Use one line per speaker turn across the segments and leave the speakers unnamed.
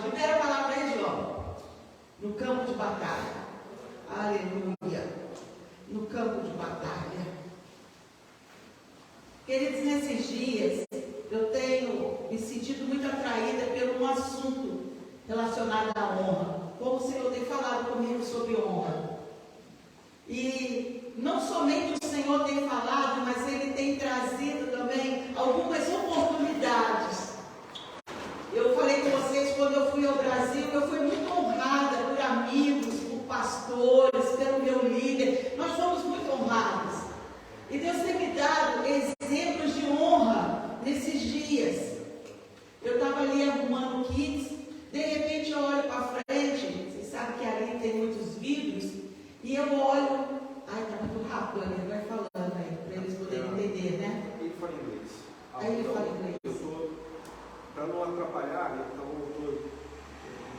libera a palavra aí, João. No campo de batalha. Aleluia. No campo de batalha. Queridos, nesses dias, eu tenho me sentido muito atraída por um assunto relacionado à honra. Como o Senhor tem falado comigo sobre honra. E não somente o Senhor tem falado, mas Ele tem trazido também algumas oportunidades. Eu falei com vocês, quando eu fui ao Brasil, eu fui muito honrada por amigos, por pastores, pelo meu líder. Nós fomos muito honrados. E Deus tem me dado exemplos de honra nesses dias. Eu estava ali arrumando kits, de repente eu olho para frente, vocês sabem que ali tem muitos vidros, e eu olho, ai, está muito rápido, ele vai falando aí, para eles poderem entender, né?
Ele fala inglês.
Aí ele fala inglês.
Eu estou, para não atrapalhar, então eu estou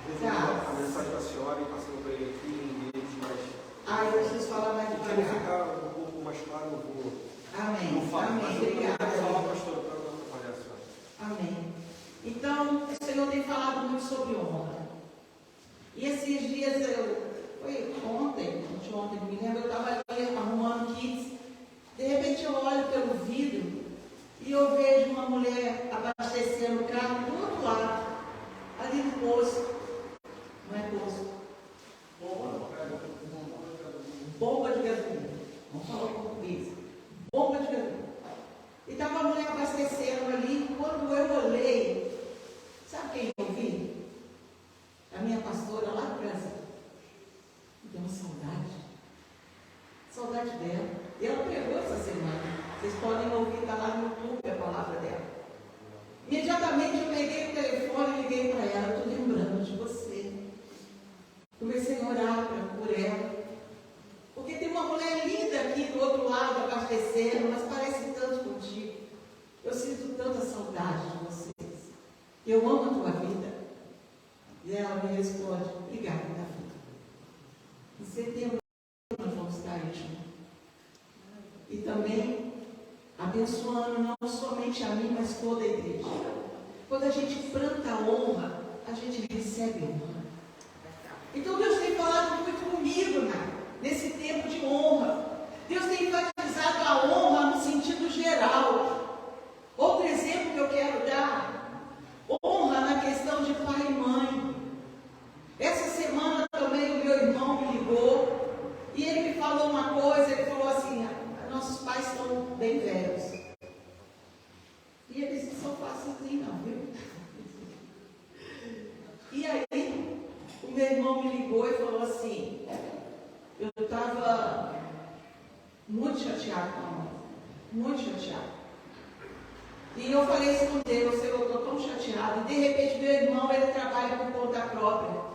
resumindo a mensagem da senhora e passando para ele aqui em inglês, mas...
Eu preciso falar mais
Para
devagar.
ficar um pouco mais claro, eu vou...
Amém.
Não falo,
Amém.
mas
Obrigada.
eu vou falar, pastor, para não atrapalhar a senhora.
Amém. Então, o Senhor tem falado muito sobre honra. E esses dias, foi ontem, me lembro, eu estava ali arrumando kits. De repente eu olho pelo vidro e eu vejo uma mulher abastecendo o carro do outro lado, ali no posto. Não é posto? Bomba de gasolina. Vamos falar português. Bomba de gasolina. E estava a mulher abastecendo ali. Quando eu olhei, sabe quem eu vi? A minha pastora lá do Brasil. Me deu uma saudade. Saudade dela. E ela pregou essa semana. Vocês podem ouvir, está lá no YouTube a palavra dela. Imediatamente eu peguei o telefone e liguei para ela. Estou lembrando de você. Comecei a orar por ela. Porque tem uma mulher linda aqui do outro lado abastecendo, mas parece tanto contigo. Eu sinto tanta saudade de vocês. Eu amo a tua vida. E ela me responde, obrigada, Davi. Em setembro nós vamos estar aí juntos. E também abençoando não somente a mim, mas toda a igreja. Quando a gente planta honra, a gente recebe honra. Então Deus tem falado muito comigo, né? Nesse tempo de honra. Deus tem enfatizado a honra no sentido geral. Outro exemplo que eu quero dar, honra na questão de pai e mãe. Essa semana também o meu irmão me ligou e ele me falou uma coisa, ele falou assim, nossos pais estão bem velhos. E eles não são fáceis assim não, viu? E aí, o meu irmão me ligou e falou assim, eu estava muito chateado com a mãe, muito chateado. E eu falei isso com Deus, eu estou tão chateado. E de repente meu irmão, ele trabalha por conta própria.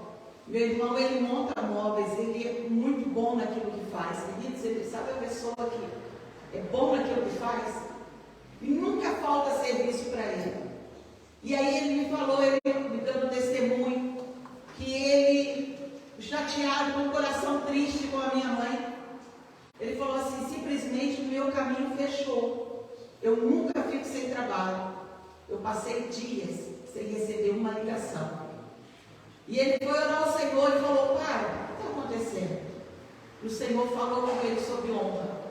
Meu irmão, ele monta móveis, ele é muito bom naquilo que faz. Queridos, ele sabe a pessoa que é bom naquilo que faz? E nunca falta serviço para ele. E aí ele me falou, ele me dando testemunho, que ele, chateado, com o coração triste com a minha mãe, ele falou assim, simplesmente o meu caminho fechou. Eu nunca fico sem trabalho. Eu passei dias sem receber uma ligação. E ele foi orar ao Senhor e falou, pai, o que está acontecendo? E o Senhor falou com ele sobre honra.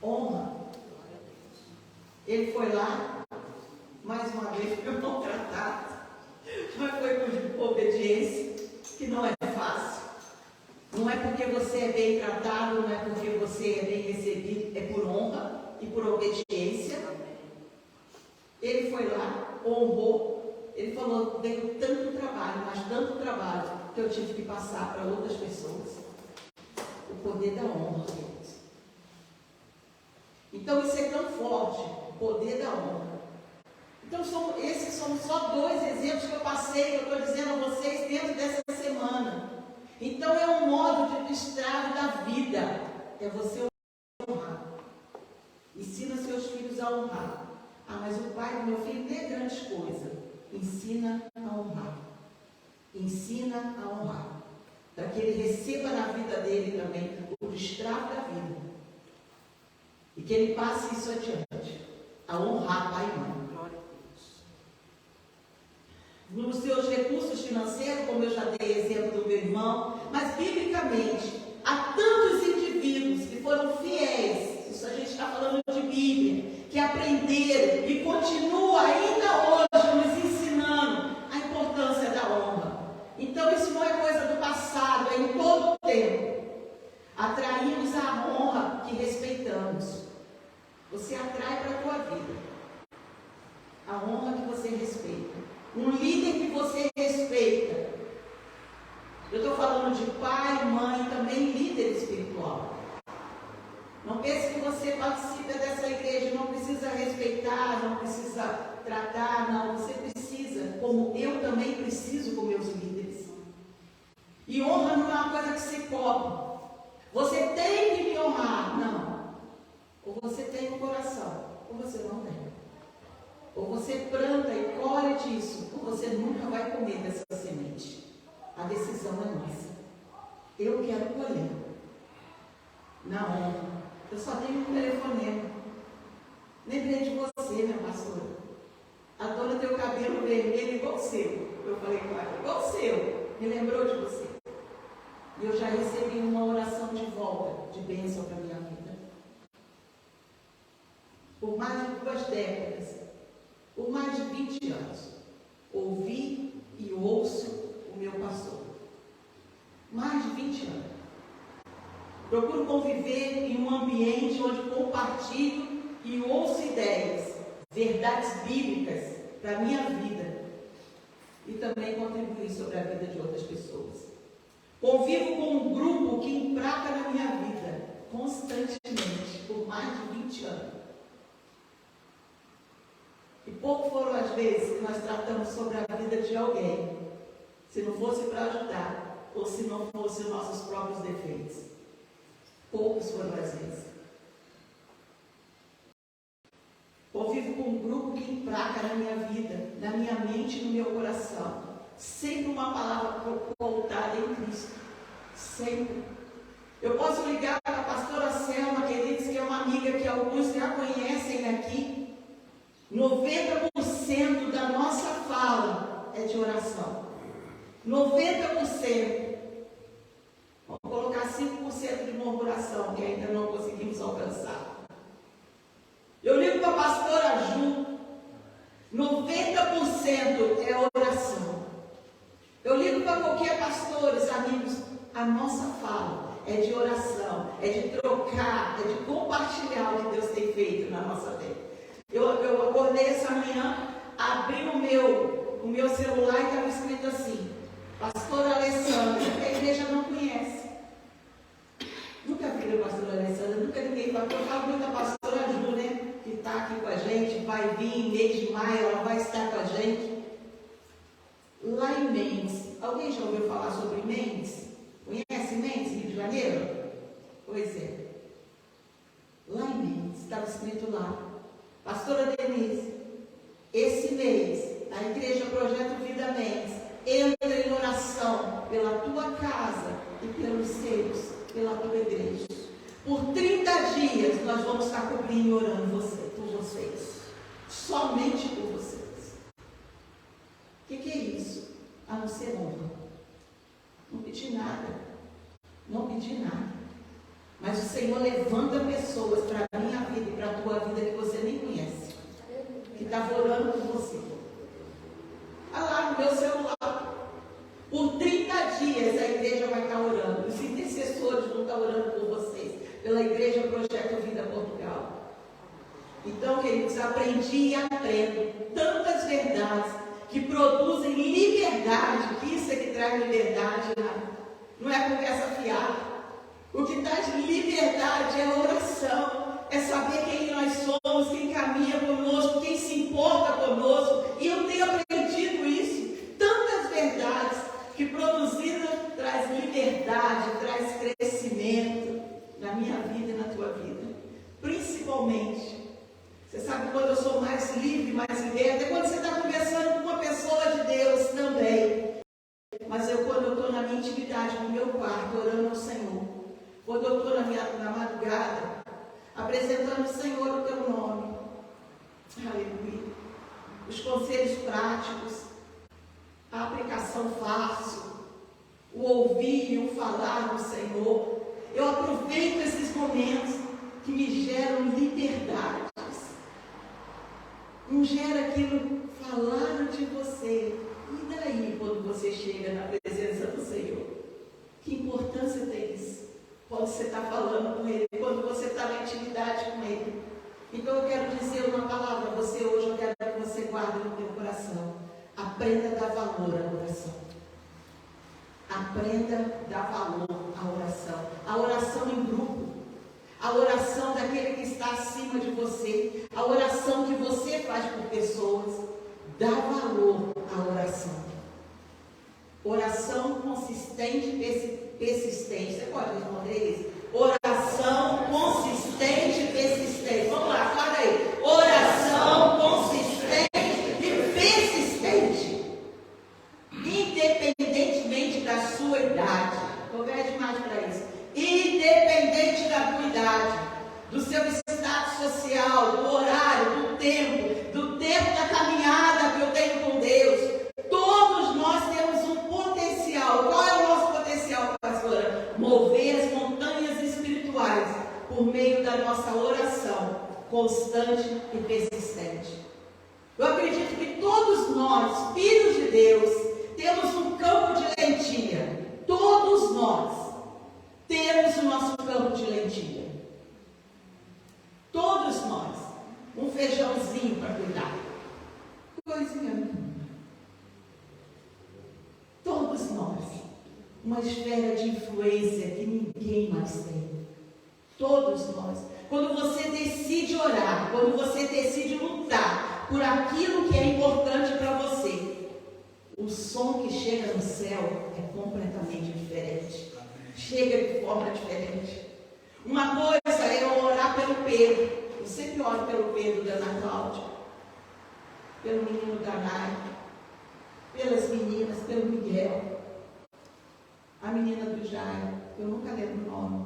Honra. Ele foi lá, mais uma vez foi maltratado, mas foi por obediência, que não é fácil. Não é porque você é bem tratado, não é porque você é bem recebido, é por honra e por obediência. Ele foi lá, honrou, ele falou, deu tanto trabalho, mas tanto trabalho, que eu tive que passar para outras pessoas. O poder da honra, queridos. Então isso é tão forte, o poder da honra. Então esses são só dois exemplos que eu passei, que eu estou dizendo a vocês dentro dessa semana. Então é um modo de estrado da vida, é você honrar. Ensina seus filhos a honrar. Ah, mas o pai do meu filho não é grande coisa. Ensina a honrar. Ensina a honrar. Para que ele receba na vida dele também o estrado da vida. E que ele passe isso adiante. A honrar pai e mãe. financeiro, como eu já dei exemplo do meu irmão, mas biblicamente, há tantos indivíduos que foram fiéis, isso a gente está falando de Bíblia, que aprenderam e continuam ainda hoje nos ensinando a importância da honra. Então isso não é coisa do passado, é em todo o tempo. Atraímos a honra que respeitamos. Você atrai para a tua vida a honra que você respeita. Um líder que você respeita. Eu estou falando de pai, mãe, também líder espiritual. Não pense que você participa dessa igreja, não precisa respeitar, não precisa tratar, não. Você precisa, como eu também preciso com meus líderes. E honra não é uma coisa que se cobra. Você tem que me honrar. Não. Ou você tem no coração, ou você não tem. Ou você planta e colhe disso, ou você nunca vai comer dessa semente. A decisão é nossa. Eu quero colher na honra. Eu só tenho um telefonema. Lembrei de você, minha pastora. A dona tem o cabelo vermelho igual o seu. Eu falei com ela, igual o seu. Me lembrou de você. E eu já recebi uma oração de volta, de bênção para a minha vida. Por mais de 2 décadas, por mais de 20 anos, ouvi e ouço o meu pastor. Mais de 20 anos. Procuro conviver em um ambiente onde compartilho e ouço ideias, verdades bíblicas para a minha vida e também contribuir sobre a vida de outras pessoas. Convivo com um grupo que empraca na minha vida constantemente, por mais de 20 anos. E pouco foram as vezes que nós tratamos sobre a vida de alguém, se não fosse para ajudar, ou se não fosse os nossos próprios defeitos. Poucos foram as vezes. Convivo com um grupo que empraca na minha vida, na minha mente e no meu coração. Sempre uma palavra voltada em Cristo. Sempre. Eu posso ligar para a pastora Selma, queridos, que é uma amiga que alguns já conhecem aqui. 90% da nossa fala é de oração. 90%. Vamos colocar 5% de murmuração, que ainda não conseguimos alcançar. Eu ligo para a pastora Ju. 90% é oração. Eu ligo para qualquer pastores, amigos. A nossa fala é de oração, é de trocar, é de compartilhar o que Deus tem feito na nossa vida. Eu acordei essa manhã, abri o meu celular e estava escrito assim: Pastora Alessandra, que a igreja não conhece. Nunca vi a pastora Alessandra, nunca ninguém falou. Eu falo muito da pastora Ju, né? Que está aqui com a gente, vai vir em mês de maio, ela vai estar com a gente. Lá em Mendes, alguém já ouviu falar sobre Mendes? Conhece Mendes, Rio de Janeiro? Pois é. Lá em Mendes, estava escrito lá: Pastora Denise, esse mês, a Igreja Projeto Vida Mendes entra em oração pela tua casa e pelos seus, pela tua igreja. Por 30 dias nós vamos estar cobrindo e orando por vocês. Somente por vocês. O que é isso? A não ser honra. Não pedi nada. Não pedi nada. Mas o Senhor levanta pessoas para a minha vida e para a tua vida que você nem conhece. Que estava orando por você. Olha lá no meu celular. Por 30 dias a igreja vai estar orando. Os intercessores vão estar orando por vocês. Pela Igreja Projeto Vida Portugal. Então, queridos, aprendi e aprendo tantas verdades que produzem liberdade. Que isso é que traz liberdade. Não é conversa fiada. O que traz liberdade é a oração. É saber quem nós somos, quem caminha conosco, quem se importa conosco. E eu tenho aprendido isso. Tantas verdades que produziram traz liberdade, traz crescimento na minha vida e na tua vida. Principalmente, você sabe quando eu sou mais livre, mais liberta, é quando você está conversando com uma pessoa de Deus também. Mas quando eu estou na minha intimidade, no meu quarto, orando ao Senhor, quando eu estou na madrugada, apresentando ao Senhor o teu nome, aleluia, os conselhos práticos, a aplicação fácil, o ouvir e o falar do Senhor. Eu aproveito esses momentos que me geram liberdades. Não gera aquilo, falaram de você. E daí, quando você chega na presença do Senhor? Que importância tem isso? Quando você está falando com Ele, quando você está na intimidade com Ele. Então eu quero dizer uma palavra a você hoje, eu quero que você guarde no teu coração. Aprenda a dar valor à oração. Aprenda a dar valor à oração. A oração em grupo. A oração daquele que está acima de você. A oração que você faz por pessoas. Dá valor à oração. Oração consistente e persistente. Você pode responder isso? Oração consistente e persistente. Vamos lá, fala aí. Oração consistente e persistente. Independentemente da sua idade. Converte mais para isso. Independente da tua idade, do seu status social, do horário, do tempo da caminhada que eu tenho com Deus. Todos nós temos um potencial. Qual é o nosso potencial, pastora? Mover as montanhas espirituais por meio da nossa oração constante e persistente. Eu acredito que todos nós, filhos de Deus, temos um campo de lentilha. Todos nós temos o nosso campo de lentilha. Todos nós. Um feijãozinho para cuidar. Coisinha minha. Todos nós. Uma esfera de influência que ninguém mais tem. Todos nós. Quando você decide orar, quando você decide lutar por aquilo que é importante para você, o som que chega no céu é completamente diferente. Chega de forma diferente. Uma coisa é eu orar pelo Pedro. Eu sempre oro pelo Pedro da Ana Cláudia, pelo menino da Nai, pelas meninas, pelo Miguel, a menina do Jairo, eu nunca lembro o nome.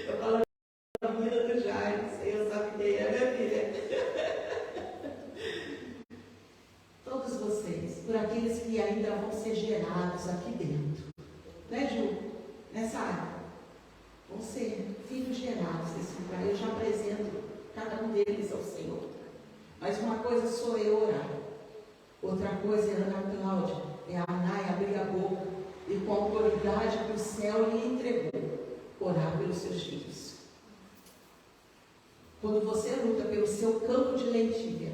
Eu falo a menina do Jairo, não sei, eu sabia quem é minha filha. Todos vocês, por aqueles que ainda vão ser gerados aqui dentro, né, Ju? Nessa área. Vão ser filhos gerados desse lugar. Eu já apresento cada um deles ao Senhor. Mas uma coisa sou eu orar. Outra coisa é a Ana Cláudia. É a Anai abrir a boca e com a autoridade que o céu lhe entregou, orar pelos seus filhos. Quando você luta pelo seu campo de lentilha,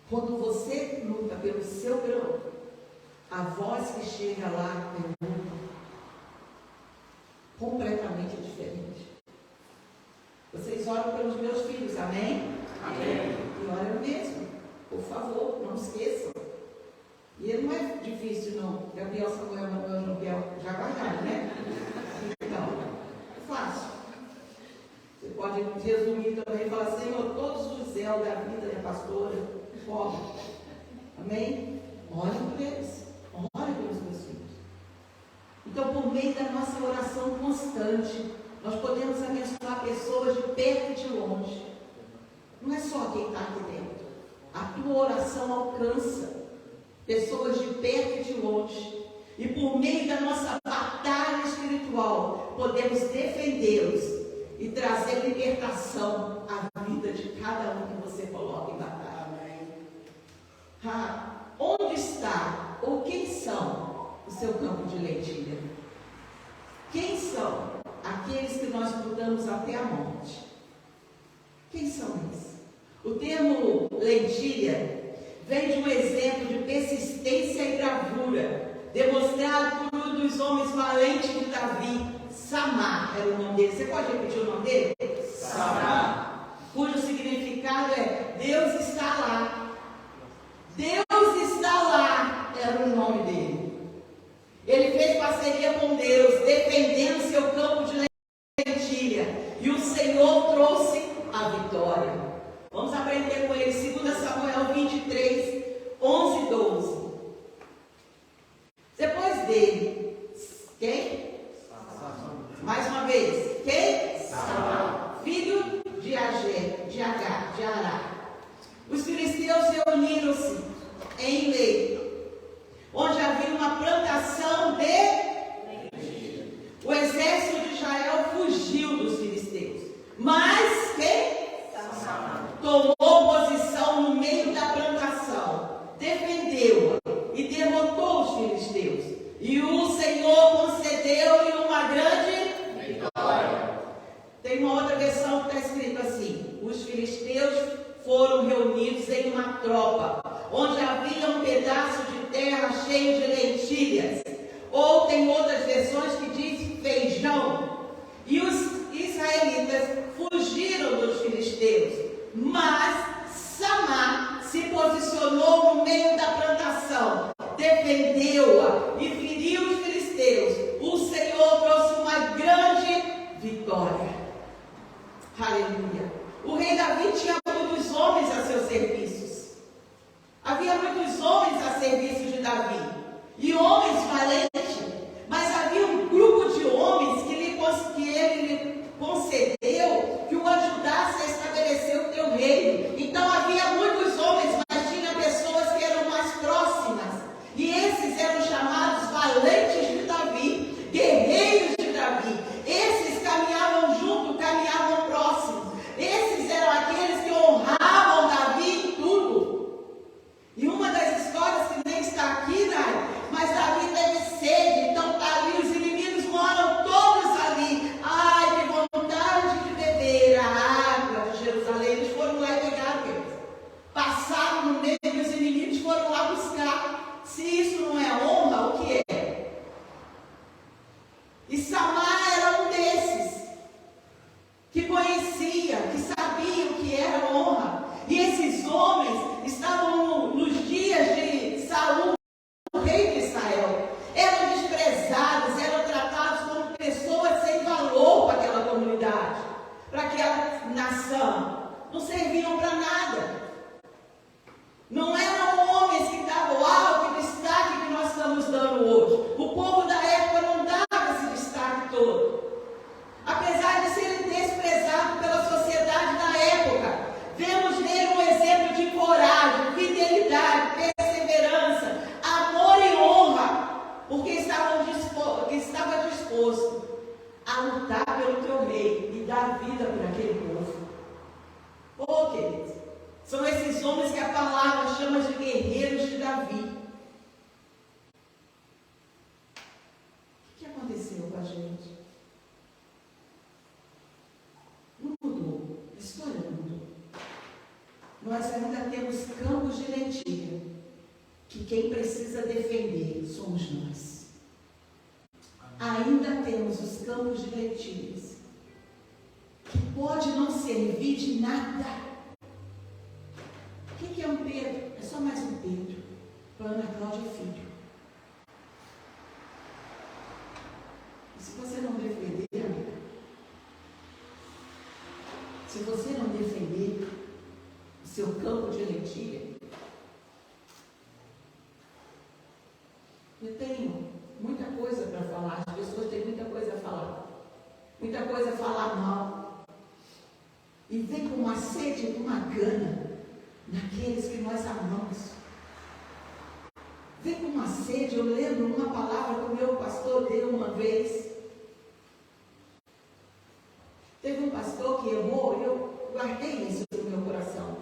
quando você luta pelo seu grão, a voz que chega lá é completamente diferente. Vocês oram pelos meus filhos, amém? Amém. E oram mesmo, por favor, não esqueçam. E não é difícil não. Gabriel, Samuel, Manuel, Miguel, já guardaram, né? Então, é fácil. Você pode resumir também e falar, Senhor, todos os Zéu da vida da pastora, pobre. Amém? Olhem por eles. Olhem pelos meus filhos. Então, por meio da nossa oração constante, nós podemos abençoar pessoas de perto e de longe. Não é só quem está aqui dentro. A tua oração alcança pessoas de perto e de longe. E por meio da nossa batalha espiritual, podemos defendê-los e trazer libertação à vida de cada um que você coloca em batalha. Onde está ou quem são o seu campo de lentilha? Quem são aqueles que nós lutamos até a morte? Quem são eles? O termo lentilha vem de um exemplo de persistência e bravura, demonstrado por um dos homens valentes de Davi, Samá era o nome dele. Você pode repetir o nome dele? Samá. Cujo significado é Deus está lá. Deus está lá, era o nome dele. Ele fez parceria com Deus, defendendo seu campo de lentilha. E o Senhor trouxe a vitória. Vamos aprender com ele, 2 Samuel 23, 11 e 12. Depois dele, quem? Mais uma vez, quem? Filho de Agé, de Ará. Os filisteus reuniram-se em Lei, onde havia uma plantação de... O exército de Israel fugiu dos filisteus. Mas quem? Tomou posição no meio da plantação, defendeu-a e derrotou os filisteus. E o Senhor concedeu-lhe uma grande vitória. Tem uma outra versão que está escrito assim: os filisteus foram reunidos em uma tropa, onde havia um pedaço de terra cheio de lentilhas. Ou tem outras versões que diz feijão. E os israelitas fugiram dos filisteus. Mas Samar se posicionou no meio da plantação, defendeu-a e feriu os filisteus. O Senhor trouxe uma grande vitória. Aleluia. O rei Davi tinha muitos homens a seus serviços. Havia muitos homens a serviço de Davi. E homens valentes. Mas havia um grupo de homens que ele lhe concedeu que o ajudasse a estabelecer o teu reino. Então havia muitos homens, mas tinha pessoas que eram mais próximas. E esses eram chamados valentes de Davi, guerreiros de Davi. Esses caminhavam junto, caminhavam próximos. Esses eram aqueles que honravam Davi em tudo. E uma das histórias que nem está aqui, né? Mas Davi teve sede, então está ali, os inimigos moram todos ali. Ai, que vontade de beber a água de Jerusalém. Eles foram lá e pegaram eles. Passaram no meio e os inimigos foram lá buscar. Se isso não é honra, o que é? E Samar era um desses, que conhecia, que sabia o que era honra. E esses homens estavam nos dias de Saul, o rei de Israel. Eram desprezados, eram tratados como pessoas sem valor para aquela comunidade, para aquela nação. Não serviam para nada. Não eram homens que davam alto destaque que nós estamos dando hoje. O povo da época não dava esse destaque todo. Apesar de serem desprezados pela sociedade da época, vemos nele um exemplo de coragem, fidelidade, perseverança, amor e honra, porque estava disposto a lutar pelo teu rei e dar vida para aquele povo. Oh, queridos, são esses homens que a palavra chama de guerreiros de Davi. O que aconteceu com a gente? Não mudou, a história não mudou. Nós ainda temos campos de lentilha, que quem precisa defender somos nós. Ainda temos os campos de lentilhas, que pode não servir de nada. O que é um Pedro? É só mais um Pedro. Ana Cláudia Filho. E se você não defender, amiga, se você não defender o seu campo de lentilha, eu tenho muita coisa para falar, as pessoas têm muita coisa a falar, muita coisa a falar mal, e vem com uma sede, com uma gana naqueles que nós amamos. Vem com uma sede. Eu lembro uma palavra que o meu pastor deu uma vez. Teve um pastor que errou, e eu guardei isso no meu coração.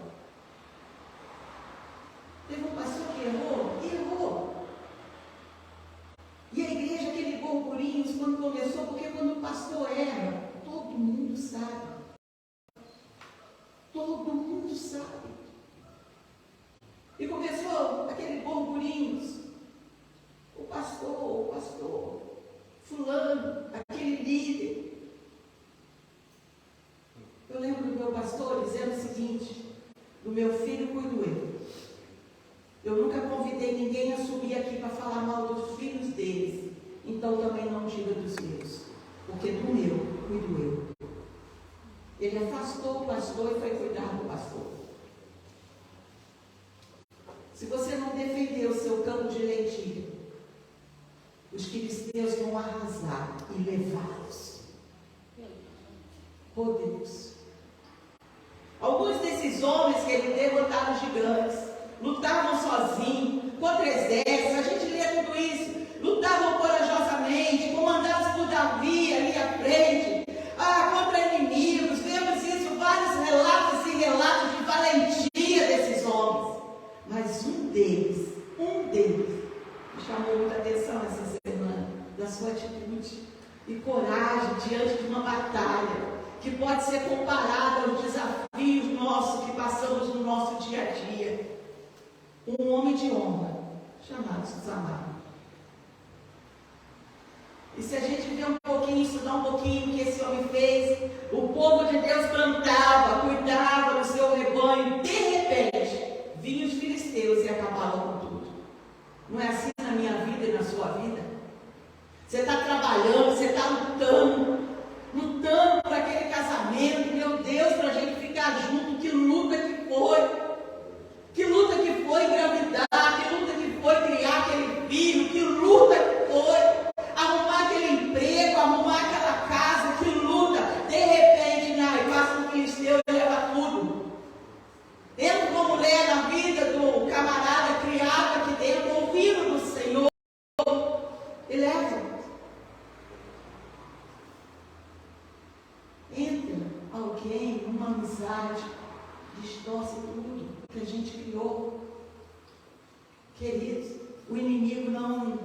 Teve um pastor que errou. E a igreja que ligou burburinhos quando começou, porque quando o pastor erra, todo mundo sabe. Todo mundo sabe. E começou aquele burburinhos. O pastor, fulano, aquele líder. Eu lembro do meu pastor dizendo o seguinte: do meu filho cuido eu. Eu nunca convidei ninguém a subir aqui para falar mal dos filhos deles. Então também não diga dos meus, porque do meu cuido eu. Ele afastou o pastor e foi cuidar do pastor. Se você não defender o seu campo de lentilha, os filisteus vão arrasar e levá-los. Oh Deus! Alguns desses homens que ele derrotaram gigantes, lutavam sozinhos, contra exércitos, a gente lê tudo isso, lutavam corajosamente, comandados por Davi ali à frente, contra inimigos. Vemos isso, vários relatos e relatos de valentia desses homens. Mas um deles, me chamou muita atenção essa semana, da sua atitude e coragem diante de uma batalha que pode ser comparada aos desafios nossos que passamos no nosso dia a dia. Um homem de honra, chamado Samar. E se a gente ver um pouquinho, estudar um pouquinho o que esse homem fez, o povo de Deus plantava, cuidava do seu rebanho, de repente, vinham os filisteus e acabavam com tudo. Não é assim na minha vida e na sua vida? Você está trabalhando, você está lutando por aquele casamento, meu Deus, para a gente ficar junto, que luta que foi. Que luta que foi engravidar, que luta que foi criar aquele filho, que luta que foi arrumar aquele emprego, arrumar aquela casa, que luta. De repente, passa um filisteu e leva tudo. Entra uma mulher na vida do camarada criado aqui dentro, ouvindo do Senhor, e leva. Entra alguém, uma amizade, distorce tudo que a gente criou. Queridos, o inimigo não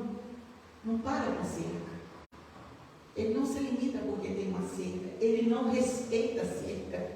para na cerca. Ele não se limita porque tem uma cerca. Ele não respeita a cerca.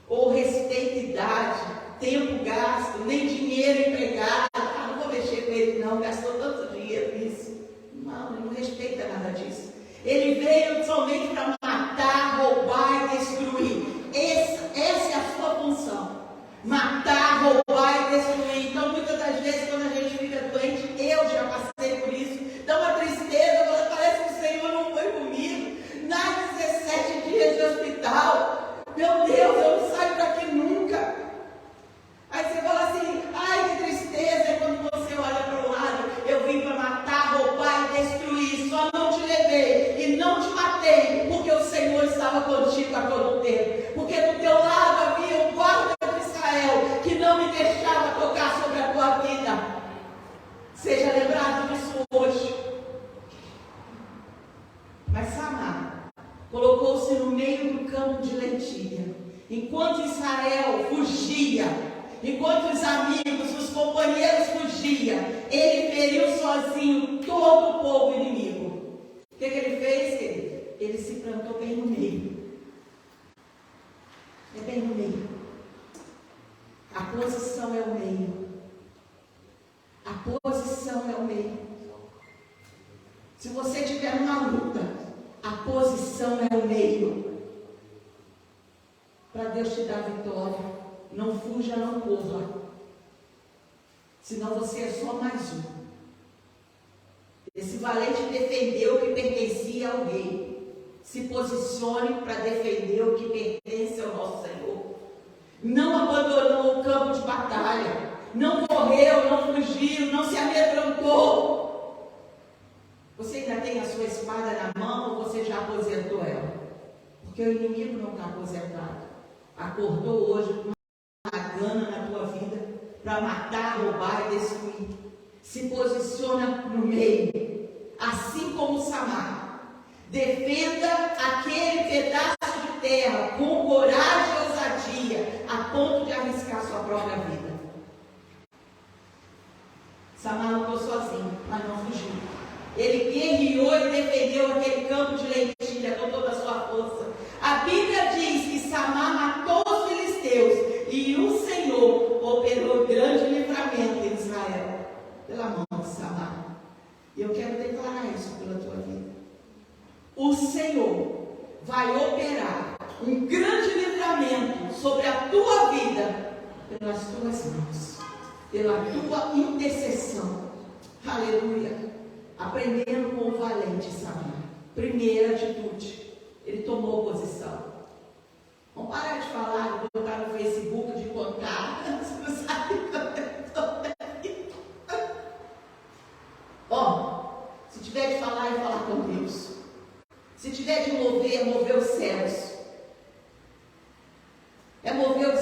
Ou respeita idade, tempo gasto, nem dinheiro empregado. Não vou mexer com ele não, gastou tanto dinheiro nisso. Não, ele não respeita nada disso. Ele veio somente para matar, roubar e destruir. Essa é a sua função. Matar, roubar e destruir. Então, muitas das vezes, quando a gente fica doente, eu já passei por isso, dá uma tristeza, parece que o Senhor não foi comigo. Nas 17 dias de hospital, meu Deus, eu não saio daqui nunca. Aí você fala assim, ai que tristeza. E quando você olha para o lado, eu vim para matar, roubar e destruir. Só não te levei e não te matei, porque o Senhor estava contigo a todo tempo. Porque do teu lado havia um guarda que não me deixava tocar sobre a tua vida. Seja lembrado disso hoje. Mas Samar colocou-se no meio do campo de lentilha. Enquanto Israel fugia, enquanto os amigos, os companheiros fugiam, ele feriu sozinho todo o povo inimigo. O que ele fez, querido? Ele se plantou bem no meio. É bem no meio. A posição é o meio. A posição é o meio. Se você estiver numa luta, a posição é o meio. Para Deus te dar vitória. Não fuja, não corra. Senão você é só mais um. Esse valente defendeu o que pertencia a alguém. Se posicione para defender o que pertence ao nosso Senhor. Não abandonou o campo de batalha, não correu, não fugiu, não se amedrontou. Você ainda tem a sua espada na mão ou você já aposentou ela? Porque o inimigo não está aposentado. Acordou hoje com uma gana na tua vida para matar, roubar e destruir. Se posiciona no meio, assim como Samar. Defenda aquele pedaço de terra com coragem e ousadia, a ponto de arriscar sua própria vida. Samar lutou sozinho, mas não fugiu. Ele guerreou e defendeu aquele campo de lentilha com toda a sua força. A Bíblia diz que Samar matou os filisteus e o Senhor operou grande livramento em Israel pela mão de Samar. E eu quero declarar isso pela tua vida. O Senhor vai operar um grande livramento sobre a tua vida pelas tuas mãos, pela tua intercessão. Aleluia. Aprendendo com o valente Samar. Primeira atitude, ele tomou posição. Vamos parar de falar, de botar no Facebook, de contar. Você não sabe quando eu estou. Ó, se tiver de falar, é falar com Deus. Se tiver de mover, é mover os céus. É mover os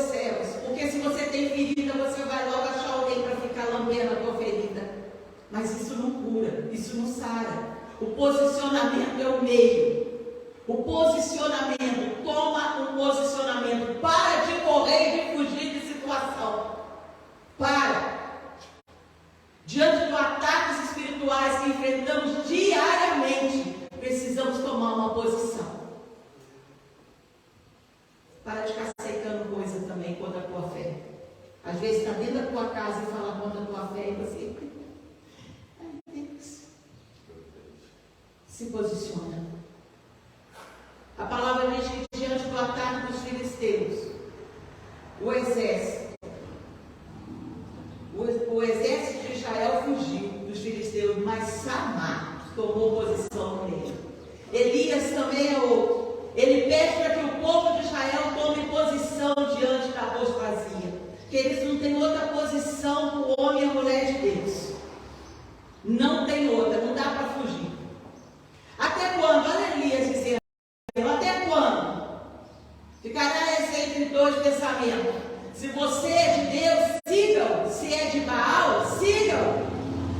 mas isso não cura, isso não sara. O posicionamento é o meio. O posicionamento, toma um posicionamento. Para de correr e de fugir de situação. Para. Diante dos ataques espirituais que enfrentamos diariamente, precisamos tomar uma posição. Para de ficar aceitando coisa também contra a tua fé. Às vezes está dentro da tua casa e fala contra a tua fé e você... Ai, Deus. Se posiciona. A palavra diz que diante do ataque dos filisteus, o exército de Israel fugiu dos filisteus, mas Samar tomou posição no meio. Elias também é outro. Ele pede para que o povo de Israel tome posição diante da apostasia. Que eles não têm outra posição para o homem e a mulher de Deus. Não tem outra, não dá para fugir. Até quando? Olha Elias dizendo, até quando? Ficará entre dois pensamentos. Se você é de Deus, siga-o. Se é de Baal, siga-o.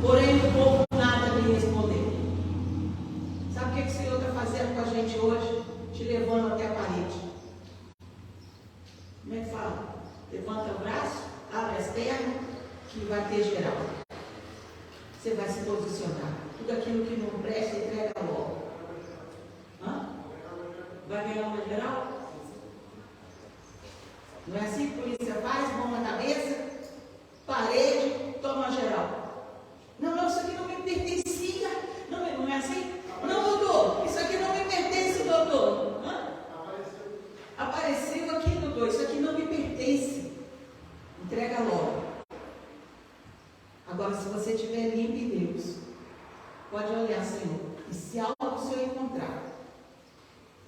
Porém, o povo nada lhe respondeu. Sabe o que o Senhor está fazendo com a gente hoje? Te levando até a parede. Como é que fala? Levanta o braço, abre as pernas, que vai ter geral. Você vai se posicionar. Tudo aquilo que não presta, entrega logo. Hã? Vai ganhar uma geral? Não é assim que a polícia faz? Mão na cabeça, parede, toma uma geral. Não, isso aqui não me pertencia. Não é assim? Não, doutor, isso aqui não me pertence, doutor. Hã? Apareceu aqui, doutor, isso aqui não me pertence. Entrega logo. Agora, se você estiver limpo em Deus, pode olhar, Senhor, e se algo o Senhor encontrar,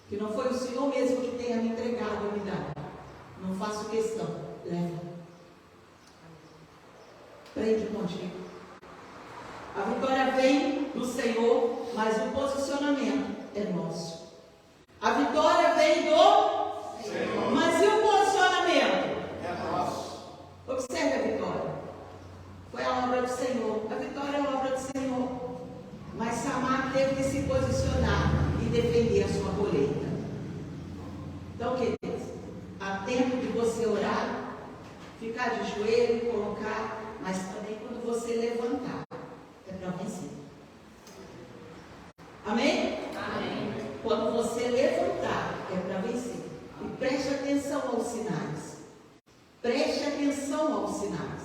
que não foi o Senhor mesmo que tenha me entregado a unidade, não faço questão, leva. Prende contigo. A vitória vem do Senhor, mas o posicionamento é nosso. A vitória vem do Senhor, mas e o posicionamento? É nosso. Observe a vitória. Foi a obra do Senhor. A vitória é a obra do Senhor. Mas Samar teve que se posicionar e defender a sua colheita. Então, queridos, há tempo de você orar, ficar de joelho, colocar, mas também quando você levantar, é para vencer. Amém? Amém. Quando você levantar, é para vencer. E preste atenção aos sinais. Preste atenção aos sinais.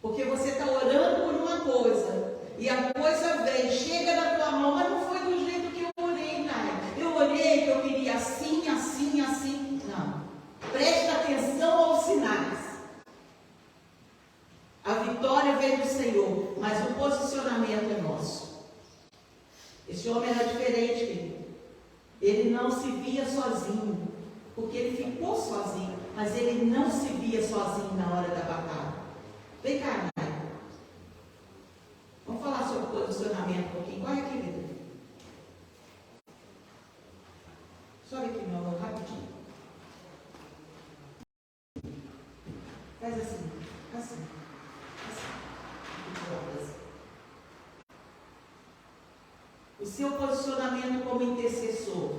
Porque você está orando por uma coisa, e a coisa vem, chega na tua mão, mas não foi do jeito que eu orei, Nai. Eu orei que eu queria assim, assim, assim. Não. Preste atenção aos sinais. A vitória vem do Senhor, mas o posicionamento é nosso. Esse homem era diferente, querido. Ele não se via sozinho, porque ele ficou sozinho, mas ele não se via sozinho na hora da batalha. Vem cá, Nai. Vamos falar sobre posicionamento um pouquinho. Corre aqui, querido. Sobe aqui, meu amor, rapidinho. Faz assim, assim. O seu posicionamento como intercessor.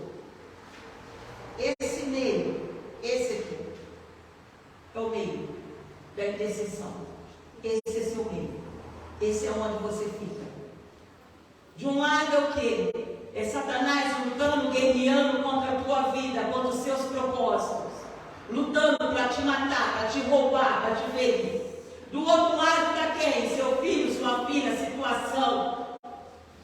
Esse meio, esse aqui, é o meio da intercessão. Esse é seu meio. Esse é onde você fica. De um lado é o quê? É Satanás lutando, guerreando contra a tua vida, contra os seus propósitos. Lutando para te matar, para te roubar, para te ferir. Do outro lado está quem? Seu filho, sua filha, situação.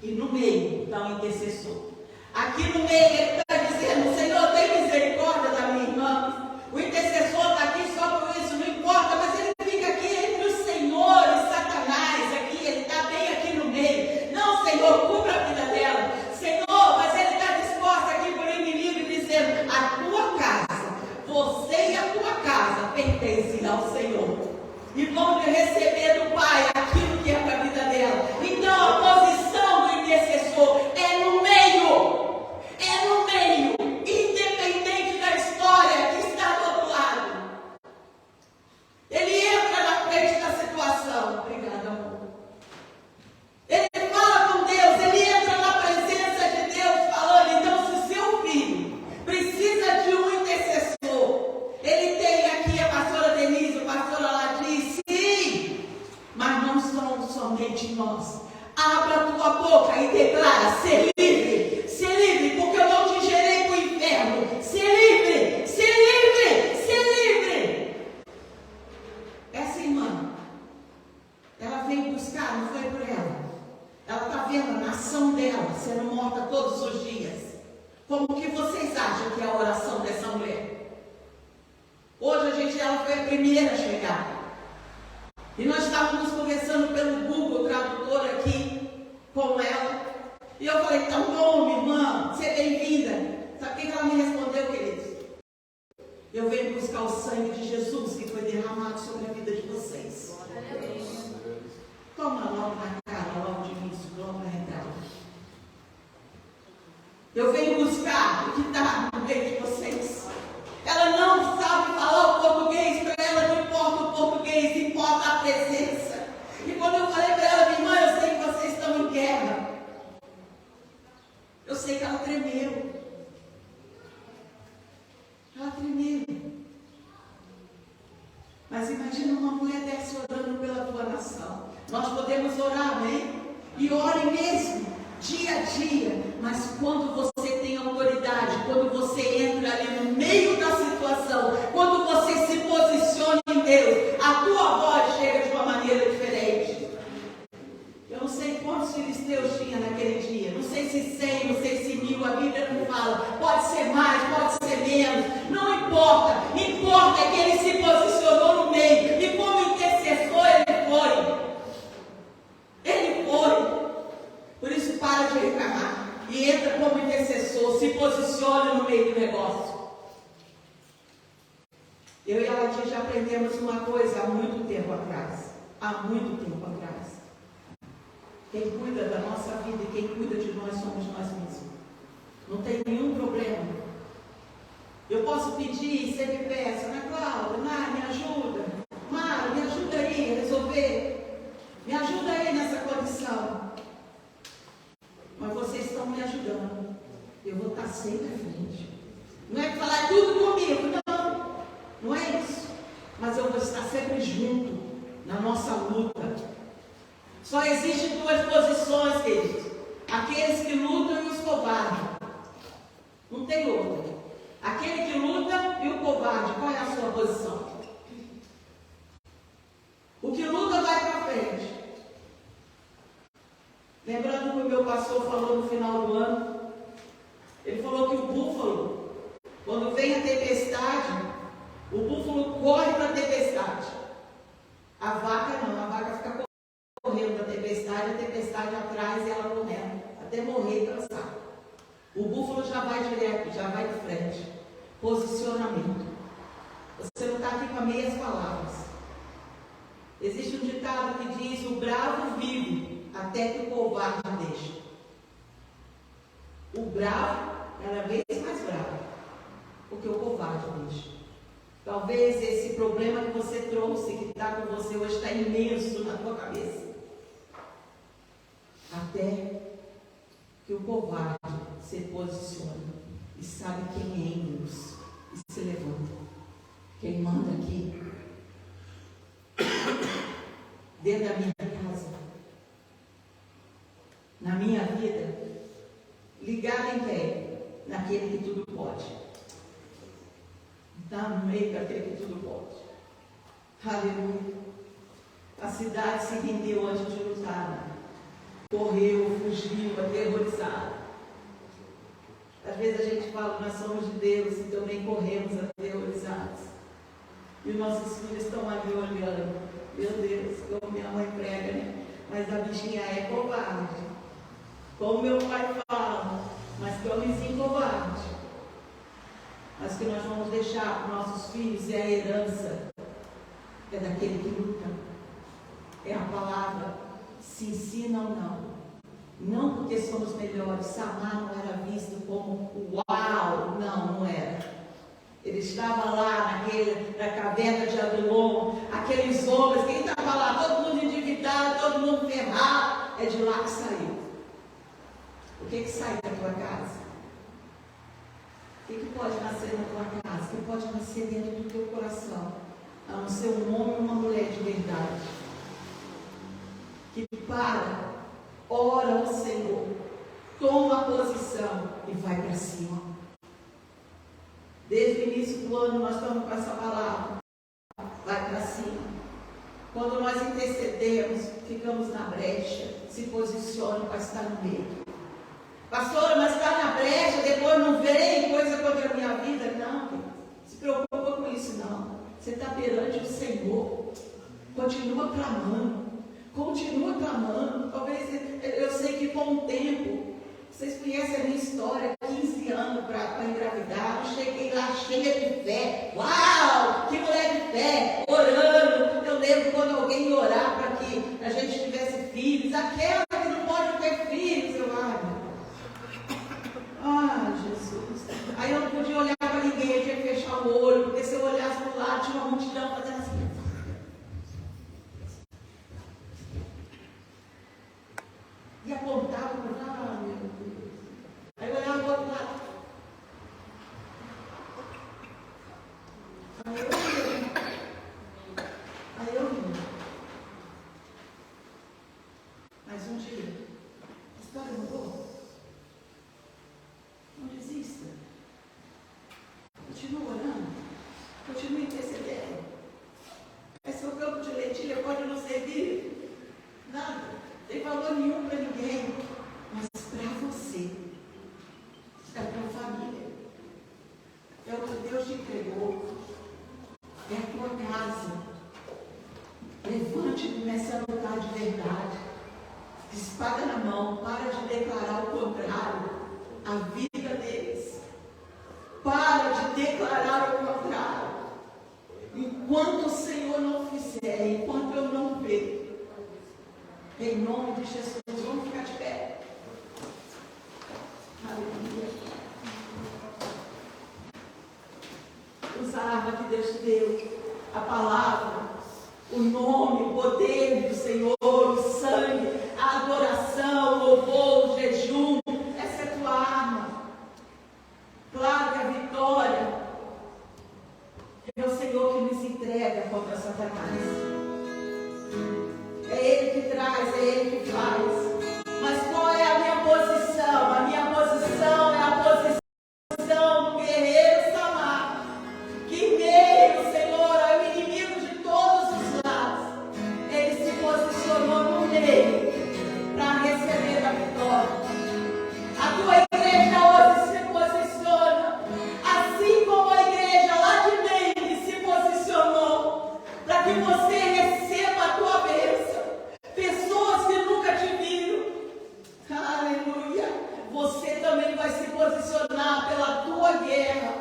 E no meio está o intercessor. Aqui no meio ele está dizendo, Senhor, tem misericórdia da minha irmã. O intercessor está aqui só por isso, não importa, mas ele fica aqui entre o Senhor e Satanás, aqui, ele está bem aqui no meio. Não, Senhor, cubra a vida dela. Senhor, mas ele está disposto aqui por inimigo dizendo, a tua casa, você e a tua casa pertencem ao Senhor. E vão receber do Pai aquilo que é para a vida dela. Então a posição do intercessor é no meio. É no meio. Independente da história que está do outro lado. Ele entra na frente da situação. Obrigada, amor. boca e declara: ser livre, porque eu não te gerei para o inferno. Ser livre, ser livre, ser livre. Essa irmã, ela veio buscar, não foi por ela. Ela está vendo a nação dela sendo morta todos os dias. Como que vocês acham que é a oração dessa mulher? Hoje ela foi a primeira a chegar. E nós estávamos conversando pelo Google Tradutor aqui com ela. E eu falei: tão bom, minha irmã, seja bem-vinda. Sabe o que ela me respondeu, queridos? Eu venho buscar o sangue de Jesus que foi derramado sobre a vida de vocês. Toma logo na cara, logo de início, logo na entrada. Eu venho buscar o que está no meio de vocês. Ela não sabe falar o português, para ela não importa o português, importa a presença. E quando eu falei para ela: minha irmã, eu sei que vocês estão em guerra. Eu sei que ela tremeu. Ela tremeu. Mas imagina uma mulher dessa orando pela tua nação. Nós podemos orar, amém? E ore mesmo, dia a dia. Mas quando você tem autoridade, quando você entra ali no meio da situação, quando você se posiciona em Deus, a tua voz chega de uma maneira diferente. Eu não sei quantos filisteus tinha naquele dia. Não sei se 100, não sei se 1000. A Bíblia não fala. Pode ser mais, pode ser menos. Não importa. Importa é que ele se posicionou no meio. E como intercessor ele foi. Ele foi. Por isso para de reclamar. E entra como intercessor. Se posiciona no meio do negócio. Eu e a Latia já aprendemos uma coisa há muito tempo atrás. Há muito tempo atrás. Quem cuida da nossa vida e quem cuida de nós somos nós mesmos. Não tem nenhum problema. Eu posso pedir, sempre peço: Ana Cláudia, me ajuda. Mara, me ajuda aí a resolver. Me ajuda aí nessa condição. Mas vocês estão me ajudando. Eu vou estar sempre à frente. Não é falar tudo comigo, não. Não é isso. Mas eu vou estar sempre junto na nossa luta. Só existem duas posições, queridos: aqueles que lutam e os covardes. Não tem outra. Aquele que luta e o covarde, qual é a sua posição? O que luta vai para frente. Lembrando que o meu pastor falou no final do ano, ele falou que o búfalo, quando vem a tempestade, o búfalo corre para a tempestade. A vaca não, a vaca fica correndo da tempestade, a tempestade atrás e ela correndo, até morrer cansada. O búfalo já vai direto, já vai de frente. Posicionamento. Você não está aqui com meias palavras. Existe um ditado que diz: o bravo vive até que o covarde deixe. O bravo cada vez mais bravo, porque o covarde deixa. Talvez esse problema que você trouxe, que está com você hoje, está imenso na tua cabeça. Até que o covarde se posiciona e sabe quem é em Deus e se levanta. Quem manda aqui, dentro da minha casa, na minha vida, ligado em quem? Naquele que tudo pode. Está no meio daquele que tudo pode. Aleluia. A cidade se rendeu antes de lutar. Correu, fugiu, aterrorizado. Às vezes a gente fala: nós somos de Deus e também corremos aterrorizados. E os nossos filhos estão ali olhando. Meu Deus, como minha mãe prega, né? Mas a bichinha é covarde. Como meu pai fala, mas que homenzinho covarde. Mas que nós vamos deixar para os nossos filhos é a herança. É daquele que luta. É a palavra. Se ensina ou não. Não porque somos melhores. Samar não era visto como uau. Não era. Ele estava lá na caverna de Adulão. Aqueles homens, quem estava lá? Todo mundo endividado, todo mundo ferrado. É de lá que saiu. O que sai da tua casa? O que pode nascer na tua casa? O que pode nascer dentro do teu coração? A não ser um homem e uma mulher de verdade. Que para, ora ao Senhor. Toma posição e vai para cima. Desde o início do ano nós estamos com essa palavra. Vai para cima. Quando nós intercedemos, ficamos na brecha. Se posicione para estar no meio. Pastora, mas está na brecha, depois não vem coisa contra a minha vida. Não, se preocupa com isso não. Você está perante o Senhor. Continua clamando. Continua clamando. Talvez, eu sei que com o tempo, vocês conhecem a minha história, 15 anos para engravidar. Eu cheguei lá cheia de fé. Uau! Que mulher de fé! Orando. Eu lembro quando alguém ia orar para que a gente tivesse filhos. Aquela que não pode ter filhos. Eu, Jesus. Aí eu não podia olhar para ninguém, eu tinha que fechar o olho, porque se eu olhasse para o lado, tinha uma multidão fazendo assim. E apontava para meu Deus. Aí eu olhava para o outro lado. Aí eu ia. Mais um dia. A história mudou. Não desista. Continua orando. Continue intercedendo. Esse é o campo de lentilha, pode não servir nada. Não tem valor nenhum para ninguém. Mas para você. É para a família. É o que Deus te entregou. É a tua casa. Levante e comece a lutar de verdade. Espada na mão. Para de declarar o contrário. A vida deles. Para de declarar o contrário. Enquanto o Senhor não fizer, enquanto eu não ver, em nome de Jesus, vamos ficar de pé. Aleluia. Usa a arma que Deus te deu, a palavra, o nome, o poder do Senhor, o sangue, a adoração, o louvor, o jejum. Essa é a tua arma. Claro que a vitória é o Senhor que nos entrega contra Satanás. É Ele que traz, é Ele que faz. Mas qual é a minha posição? A minha posição é a posição do guerreiro Samar, que em meio, Senhor, ao inimigo de todos os lados, ele se posicionou no meio para receber a vitória. A tua igreja hoje se posiciona, assim como a igreja lá de dentro se posicionou, para que você receba a tua bênção. Pessoas que nunca te viram, aleluia, você também vai se posicionar pela tua guerra.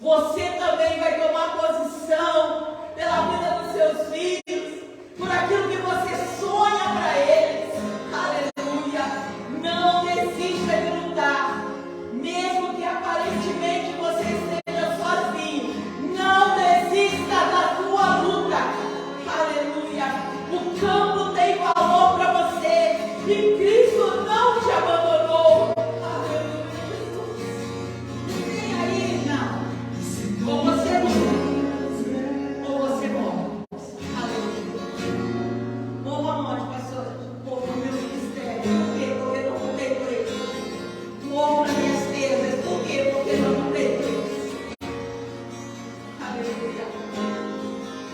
Você também vai tomar posição pela vida dos seus filhos, por aquilo que você sonha para eles. Aleluia. Não desista de lutar, mesmo que aparentemente você esteja sozinho. Não desista da tua luta. Aleluia. O campo tem valor para você e Cristo não te abandonou. Aleluia. Vem aí, não. Ou você luta, ou você morre. Aleluia. Morro aonde, pastor? Morro no meu ministério. Por quê? Porque eu não lutei por ele. Morro nas minhas perdas. Por quê? Porque eu não lutei por eles. Aleluia.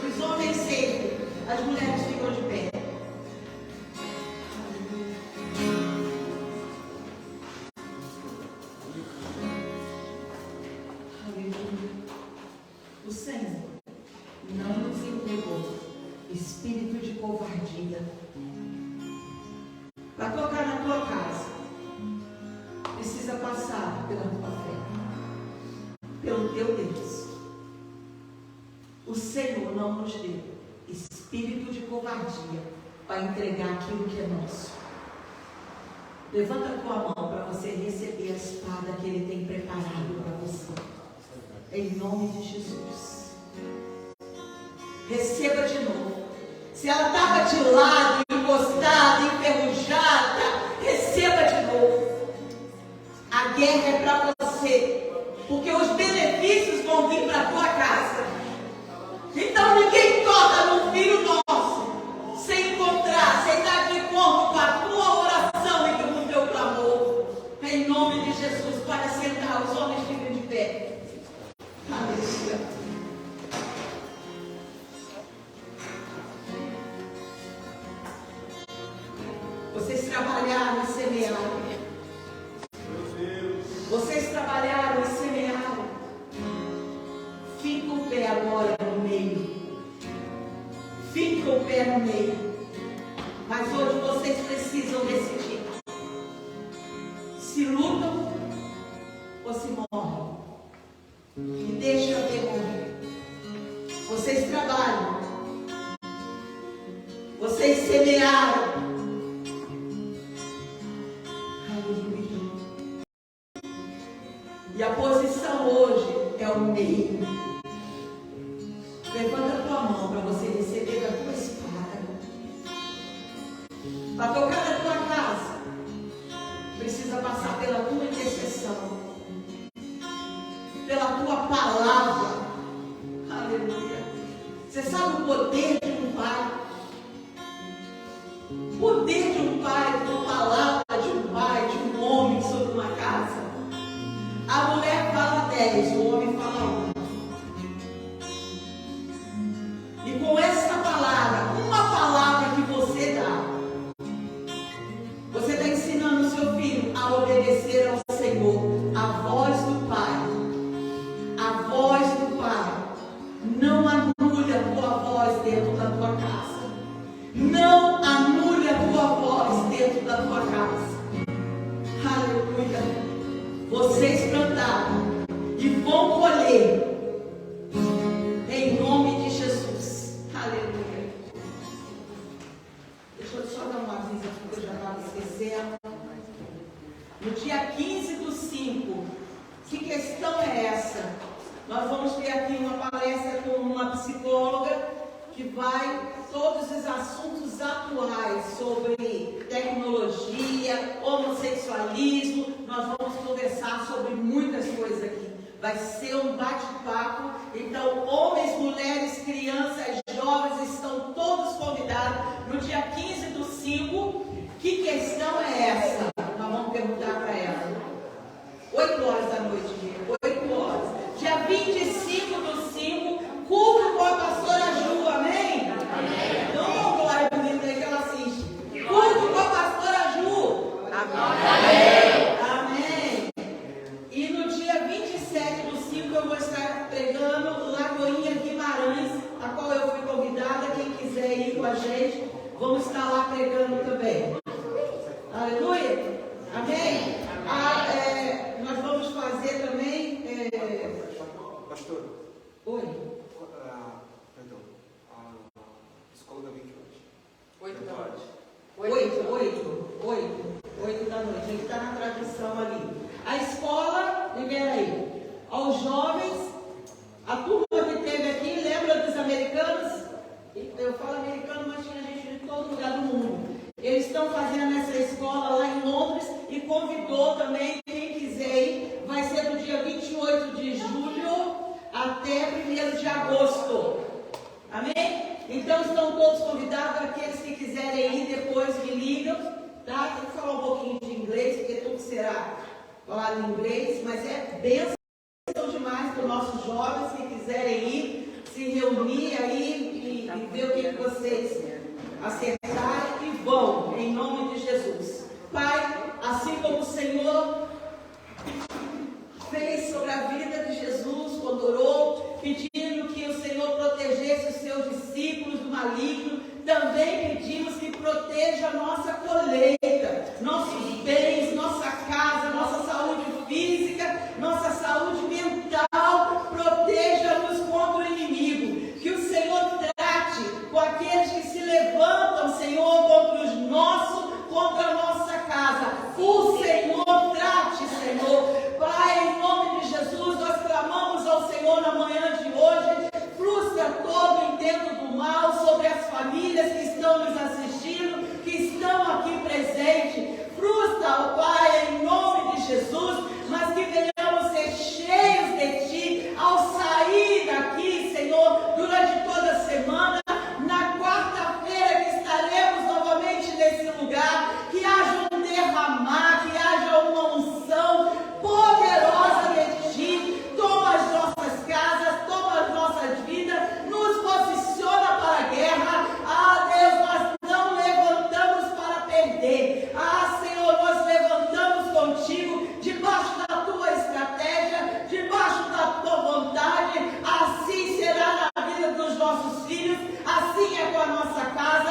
Os homens sempre, as mulheres ficam de pé. Aleluia. O Senhor não nos entregou espírito de covardia. Para tocar na tua casa, precisa passar pela tua fé, pelo teu Deus. O Senhor não nos deu espírito de covardia para entregar aquilo que é nosso. Levanta a tua mão para você receber a espada que Ele tem preparado para você. Em nome de Jesus. Receba de novo. Se ela estava de lado, encostada, enferrujada, receba de novo. A guerra é para você, porque os benefícios vão vir para a tua casa. Então ninguém toca no filho nosso sem encontrar, sem dar de conta com a tua oração e com o teu clamor. trabalharam e semearam. Vocês trabalharam e semearam. Fica o pé agora no meio. Fica o pé no meio. Mas hoje vocês precisam decidir. Se lutam ou se morrem. E deixa eu ver morrer. Vocês trabalham. Vocês semearam. Aleluia. E a posição hoje é o meio. Levanta a tua mão para você receber da tua espada. Para tocar na tua casa, precisa passar pela tua intercessão, pela tua palavra. Aleluia. Você sabe o poder de um pai? O poder de um pai, de uma palavra de um pai, de um homem sobre uma casa. A mulher fala 10, o homem fala 1. E com essa palavra, uma palavra que você dá, você está ensinando o seu filho a obedecer ao Senhor, a voz do Pai. A voz do Pai. Não anule a tua voz dentro da tua casa. Não anule a tua voz dentro da tua casa. Aleluia. Vocês plantaram e vão colher. Em nome de Jesus. Aleluia. Deixa eu só dar uma avisa porque eu já estava esquecendo. No dia 15/5, que questão é essa? Nós vamos ter aqui uma palestra com uma psicóloga que vai todos os assuntos atuais sobre tecnologia, homossexualismo. Nós vamos conversar sobre muitas coisas aqui. Vai ser um bate-papo. Então, homens, mulheres, crianças, jovens estão todos convidados no dia 15/5. Que questão é essa? Nós vamos perguntar para ela. 8 horas da noite, 8 horas. Dia 25/5, culto com a pastora Ju, amém? Amém. Então, glória bonita aí que ela assiste. Culto com a pastora Ju. Amém. Amém. E no dia 27/5 eu vou estar pregando Lagoinha Guimarães, a qual eu fui convidada. Quem quiser ir com a gente, vamos estar lá pregando também. Aleluia. Amém. Nós vamos fazer também.
Pastor.
Oi.
Perdão. A psicóloga vem de hoje.
8 da noite.
8 da noite. A gente está na tradição ali. A escola, libera aí. Aos jovens, a turma que teve aqui, lembra dos americanos? Eu falo americano, mas tinha gente de todo lugar do mundo. Eles estão fazendo essa escola lá em Londres e convidou também quem quiser ir. Vai ser do dia 28 de julho até 1º de agosto. Amém? Então estão todos convidados. Aqueles que quiserem ir depois me ligam. Tá? Tem que falar um pouquinho de inglês, porque tudo será falado em inglês. Mas é bênção demais para os nossos jovens que quiserem ir, se reunir aí e ver o que vocês acertarem e vão, em nome de Jesus. Pai, assim como o Senhor fez sobre a vida de Jesus quando orou, pedindo que o Senhor protegesse os seus discípulos do maligno, também pedimos que proteja a nossa colheita, nossos bens, nossa casa, nossa saúde física, nossa saúde mental. Proteja-nos contra o inimigo. Que o Senhor trate com aqueles que se levantam, Senhor, contra a nossa casa. O Senhor trate, Senhor. Pai, em nome de Jesus, nós clamamos ao Senhor na manhã de hoje. Frustra todo o intento do mal sobre as famílias que estão nos assistindo, que estão aqui presentes. nossos filhos, assim é com a nossa casa,